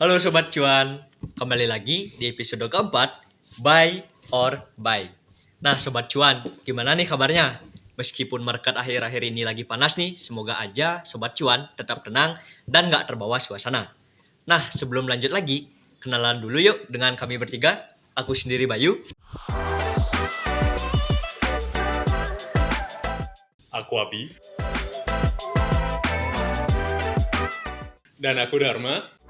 Halo Sobat Cuan, kembali lagi di episode keempat, Buy or Buy. Nah Sobat Cuan, gimana nih kabarnya? Meskipun market akhir-akhir ini lagi panas nih, semoga aja Sobat Cuan tetap tenang dan gak terbawa suasana. Nah sebelum lanjut lagi, kenalan dulu yuk dengan kami bertiga. Aku sendiri Bayu. Aku Abi. Dan aku Dharma.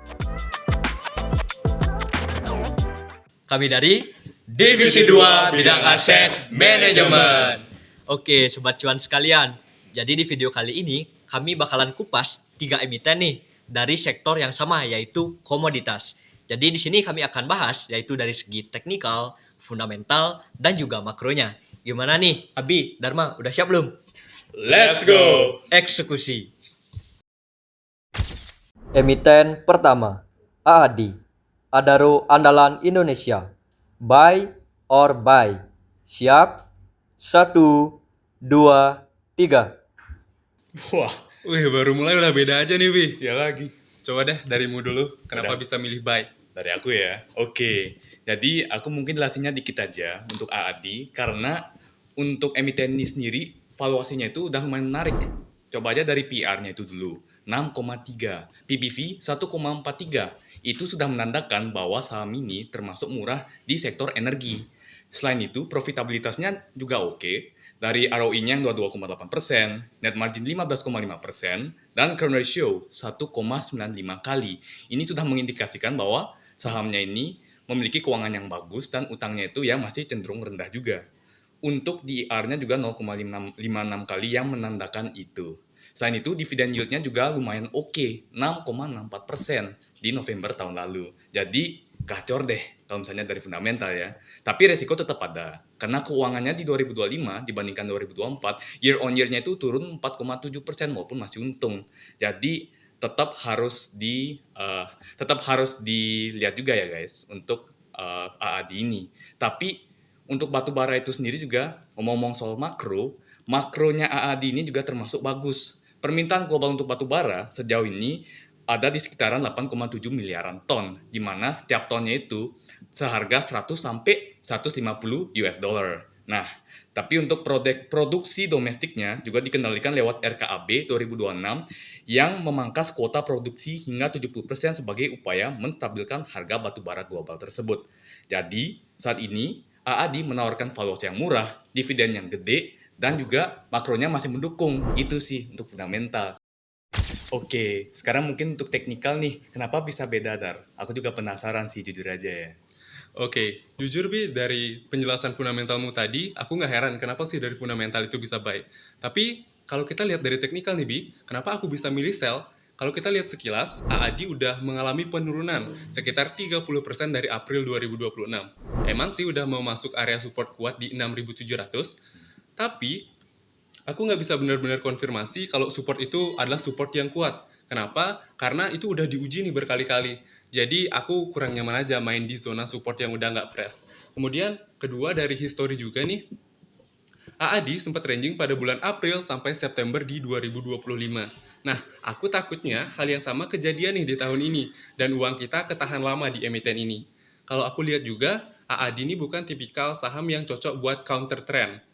Kami dari Divisi 2 Bidang Aset Manajemen. Oke, Sobat Cuan sekalian. Jadi di video kali ini, kami bakalan kupas 3 emiten nih dari sektor yang sama, yaitu komoditas. Jadi di sini kami akan bahas, yaitu dari segi teknikal, fundamental, dan juga makronya. Gimana nih, Abi, Dharma, udah siap belum? Let's go! Eksekusi. Emiten pertama, AADI. Adaro Andalan Indonesia. Buy or buy. Siap? 1, 2, 3. Wah, Baru mulai udah beda aja nih, Wi. ya lagi. Coba deh darimu dulu, kenapa Udah. bisa milih buy? Dari aku ya. Oke. Jadi aku mungkin jelasinnya dikit aja untuk AAD. Karena untuk emiten ini sendiri, valuasinya itu udah lumayan menarik. Coba aja dari PR-nya itu dulu. 6,3. PBV 1,43. Itu sudah menandakan bahwa saham ini termasuk murah di sektor energi. Selain itu, profitabilitasnya juga oke. Dari ROE-nya yang 22,8%, net margin 15,5%, dan current ratio 1,95 kali. Ini sudah mengindikasikan bahwa sahamnya ini memiliki keuangan yang bagus dan utangnya itu ya masih cenderung rendah juga. Untuk di IR-nya juga 0,56 kali yang menandakan itu. Selain itu, dividen yield-nya juga lumayan oke, 6,64% di November tahun lalu. Jadi, gacor deh kalau misalnya dari fundamental ya. Tapi resiko tetap ada. Karena keuangannya di 2025 dibandingkan 2024, year on year-nya itu turun 4,7% walaupun masih untung. Jadi, tetap harus dilihat juga ya guys untuk AAD ini. Tapi untuk batu bara itu sendiri juga, ngomong-ngomong soal makronya AAD ini juga termasuk bagus. Permintaan global untuk batu bara sejauh ini ada di sekitaran 8,7 miliaran ton, di mana setiap tonnya itu seharga 100 sampai 150 US dollar. Nah, tapi untuk produksi domestiknya juga dikendalikan lewat RKAB 2026 yang memangkas kuota produksi hingga 70% sebagai upaya menstabilkan harga batu bara global tersebut. Jadi, saat ini AAD menawarkan valuasi yang murah, dividen yang gede, dan juga makronya masih mendukung. Itu sih untuk fundamental. Oke, sekarang mungkin untuk teknikal nih, kenapa bisa beda, Dar? Aku juga penasaran sih, jujur aja ya. Oke, jujur Bi, dari penjelasan fundamentalmu tadi, aku nggak heran kenapa sih dari fundamental itu bisa buy. Tapi, kalau kita lihat dari teknikal nih Bi, kenapa aku bisa milih sell? Kalau kita lihat sekilas, AAD udah mengalami penurunan sekitar 30% dari April 2026. Emang sih udah mau masuk area support kuat di 6.700, tapi aku nggak bisa benar-benar konfirmasi kalau support itu adalah support yang kuat. Kenapa? Karena itu udah diuji nih berkali-kali. Jadi aku kurang nyaman aja main di zona support yang udah nggak fresh. Kemudian kedua dari history juga nih, AAD sempat ranging pada bulan April sampai September di 2025. Nah, aku takutnya hal yang sama kejadian nih di tahun ini, dan uang kita ketahan lama di emiten ini. Kalau aku lihat juga, AAD ini bukan tipikal saham yang cocok buat counter trend,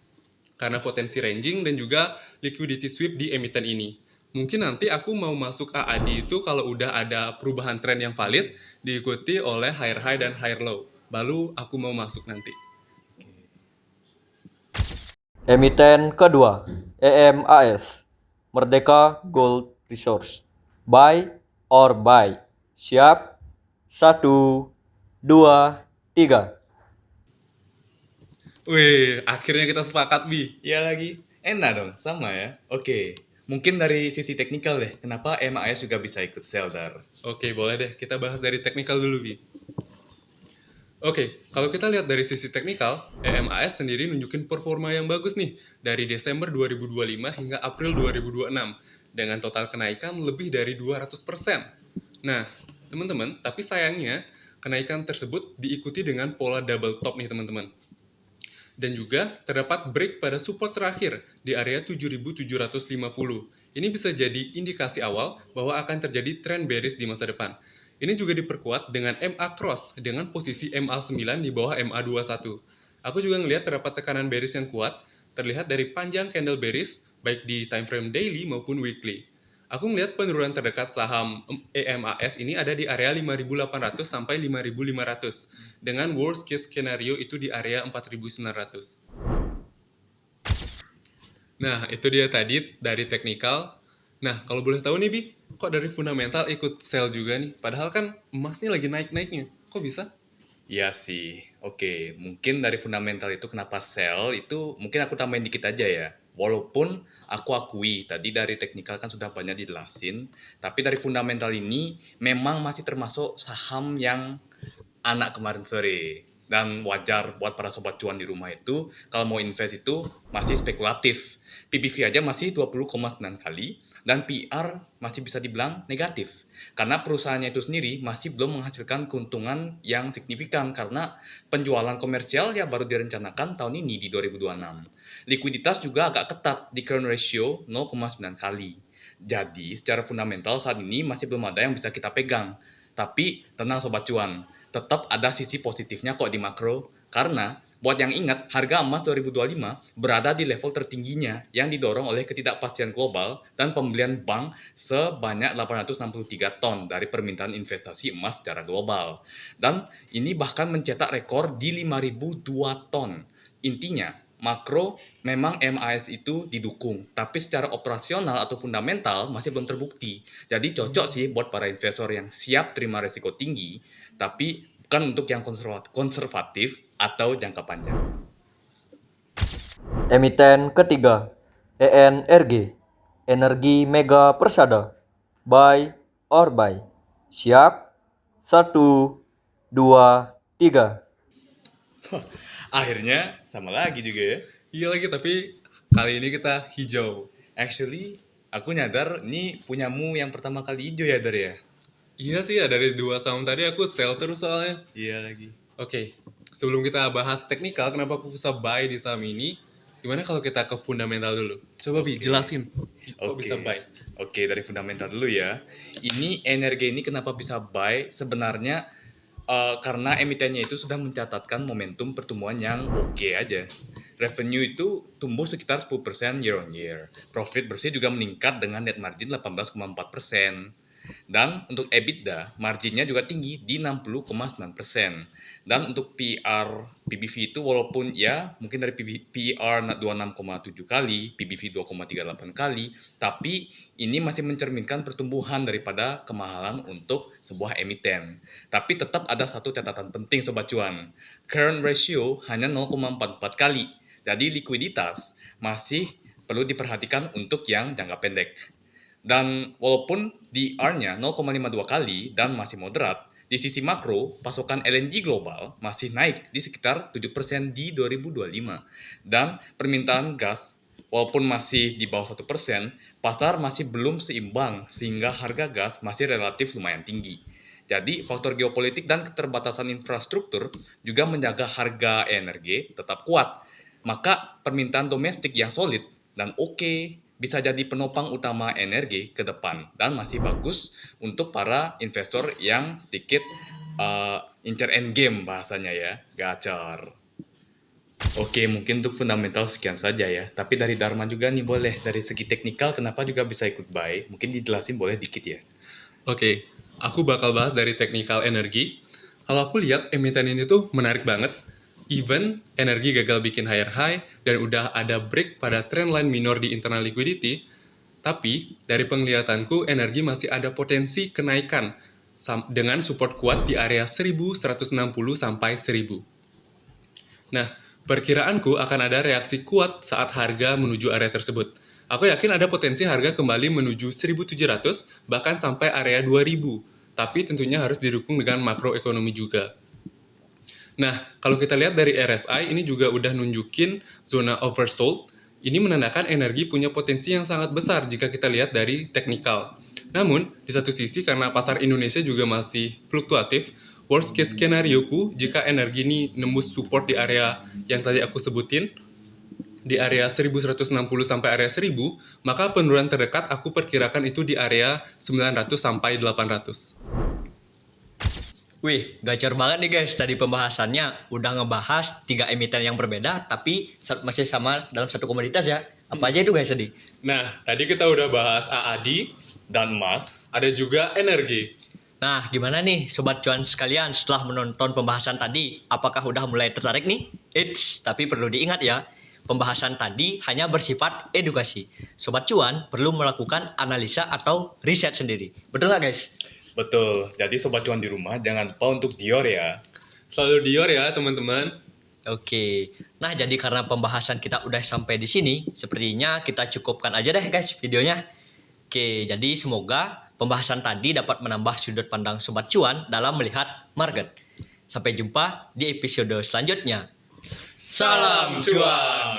karena potensi ranging dan juga liquidity sweep di emiten ini. Mungkin nanti aku mau masuk AAD itu kalau udah ada perubahan tren yang valid, diikuti oleh higher high dan higher low. Baru aku mau masuk nanti. Emiten kedua, EMAS. Merdeka Gold Resource. Buy or buy. Siap? 1, 2, 3. Wih, akhirnya kita sepakat, Bi. Ya lagi, enak dong, sama ya. Oke, mungkin dari sisi teknikal deh, kenapa MAS juga bisa ikut sell, Dar? Oke, boleh deh. Kita bahas dari teknikal dulu, Bi. Oke, kalau kita lihat dari sisi teknikal, EMAS sendiri nunjukin performa yang bagus nih dari Desember 2025 hingga April 2026 dengan total kenaikan lebih dari 200%. Nah, teman-teman, tapi sayangnya kenaikan tersebut diikuti dengan pola double top nih teman-teman. Dan juga terdapat break pada support terakhir di area 7.750. Ini bisa jadi indikasi awal bahwa akan terjadi tren bearish di masa depan. Ini juga diperkuat dengan MA cross dengan posisi MA9 di bawah MA21. Aku juga ngelihat terdapat tekanan bearish yang kuat, terlihat dari panjang candle bearish, baik di time frame daily maupun weekly. Aku ngelihat penurunan terdekat saham EMAS ini ada di area 5.800 sampai 5.500, dengan worst case scenario itu di area 4.900. Nah, itu dia tadi dari teknikal. Nah, kalau boleh tahu nih, Bi, kok dari fundamental ikut sell juga nih? Padahal kan emas nih lagi naik-naiknya. Kok bisa? Iya sih, oke. Mungkin dari fundamental itu kenapa sell itu mungkin aku tambahin dikit aja ya. Walaupun aku akui tadi dari teknikal kan sudah banyak dijelasin, tapi dari fundamental ini memang masih termasuk saham yang anak kemarin sore. Dan wajar buat para sobat cuan di rumah itu kalau mau invest itu masih spekulatif. PBV aja masih 20,9 kali dan PR masih bisa dibilang negatif. Karena perusahaannya itu sendiri masih belum menghasilkan keuntungan yang signifikan karena penjualan komersial ya baru direncanakan tahun ini di 2026. Likuiditas juga agak ketat di current ratio 0,9 kali. Jadi secara fundamental saat ini masih belum ada yang bisa kita pegang. Tapi tenang sobat cuan, tetap ada sisi positifnya kok di makro. Karena buat yang ingat, harga emas 2025 berada di level tertingginya yang didorong oleh ketidakpastian global dan pembelian bank sebanyak 863 ton dari permintaan investasi emas secara global. Dan ini bahkan mencetak rekor di 5.002 ton. Intinya, makro memang MAS itu didukung, tapi secara operasional atau fundamental masih belum terbukti. Jadi cocok sih buat para investor yang siap terima resiko tinggi, tapi bukan untuk yang konservatif atau jangka panjang. Emiten ketiga, ENRG, Energi Mega Persada. Buy or buy. Siap? 1, 2, 3. Akhirnya sama lagi juga ya. Iya lagi, tapi kali ini kita hijau. Actually, aku nyadar ini punyamu yang pertama kali hijau ya, Dar ya? Iya sih, ya dari 2 saham tadi aku sell terus soalnya. Iya lagi. Oke, sebelum kita bahas teknikal, kenapa aku bisa buy di saham ini, gimana kalau kita ke fundamental dulu? Coba Bi, jelasin. Kok Oke. bisa buy? Oke, dari fundamental dulu ya. Ini energi ini kenapa bisa buy? Sebenarnya karena emitennya itu sudah mencatatkan momentum pertumbuhan yang oke aja. Revenue itu tumbuh sekitar 10% year on year. Profit bersih juga meningkat dengan net margin 18,4%. Dan untuk EBITDA, marginnya juga tinggi di 60,9%. Dan untuk PR, PBV itu walaupun ya mungkin dari PR 26,7 kali, PBV 2,38 kali, tapi ini masih mencerminkan pertumbuhan daripada kemahalan untuk sebuah emiten. Tapi tetap ada satu catatan penting Sobat Cuan. Current ratio hanya 0,44 kali. Jadi likuiditas masih perlu diperhatikan untuk yang jangka pendek. Dan walaupun DR-nya 0,52 kali dan masih moderat, di sisi makro, pasokan LNG global masih naik di sekitar 7% di 2025. Dan permintaan gas, walaupun masih di bawah 1%, pasar masih belum seimbang sehingga harga gas masih relatif lumayan tinggi. Jadi, faktor geopolitik dan keterbatasan infrastruktur juga menjaga harga energi tetap kuat. Maka permintaan domestik yang solid dan oke bisa jadi penopang utama energi ke depan dan masih bagus untuk para investor yang sedikit incer endgame bahasanya ya, gacor. Oke, mungkin untuk fundamental sekian saja ya. Tapi dari Dharma juga nih boleh, dari segi teknikal kenapa juga bisa ikut buy? Mungkin dijelasin boleh dikit ya. Oke, aku bakal bahas dari teknikal energi. Kalau aku lihat emiten ini tuh menarik banget. Even energi gagal bikin higher high dan udah ada break pada trendline minor di internal liquidity, tapi dari penglihatanku energi masih ada potensi kenaikan dengan support kuat di area 1160 sampai 1000. Nah, perkiraanku akan ada reaksi kuat saat harga menuju area tersebut. Aku yakin ada potensi harga kembali menuju 1700 bahkan sampai area 2000, tapi tentunya harus didukung dengan makroekonomi juga. Nah, kalau kita lihat dari RSI, ini juga udah nunjukin zona oversold. Ini menandakan energi punya potensi yang sangat besar jika kita lihat dari teknikal. Namun, di satu sisi karena pasar Indonesia juga masih fluktuatif, worst case skenario-ku jika energi ini nembus support di area yang tadi aku sebutin, di area 1160 sampai area 1000, maka penurunan terdekat aku perkirakan itu di area 900 sampai 800. Wih, gacor banget nih guys. Tadi pembahasannya udah ngebahas 3 emiten yang berbeda tapi masih sama dalam satu komoditas ya. Apa aja itu guys tadi? Nah, tadi kita udah bahas AAD, Dan emas, ada juga energi. Nah, gimana nih Sobat Cuan sekalian setelah menonton pembahasan tadi? Apakah udah mulai tertarik nih? Eits, tapi perlu diingat ya, pembahasan tadi hanya bersifat edukasi. Sobat Cuan perlu melakukan analisa atau riset sendiri. Betul nggak guys? betul. Jadi Sobat Cuan di rumah jangan lupa untuk Dior ya. Selalu Dior ya teman-teman. Oke, nah jadi karena pembahasan kita udah sampai di sini, sepertinya kita cukupkan aja deh guys videonya. Oke, jadi semoga pembahasan tadi dapat menambah sudut pandang Sobat Cuan dalam melihat market. Sampai jumpa di episode selanjutnya. Salam cuan!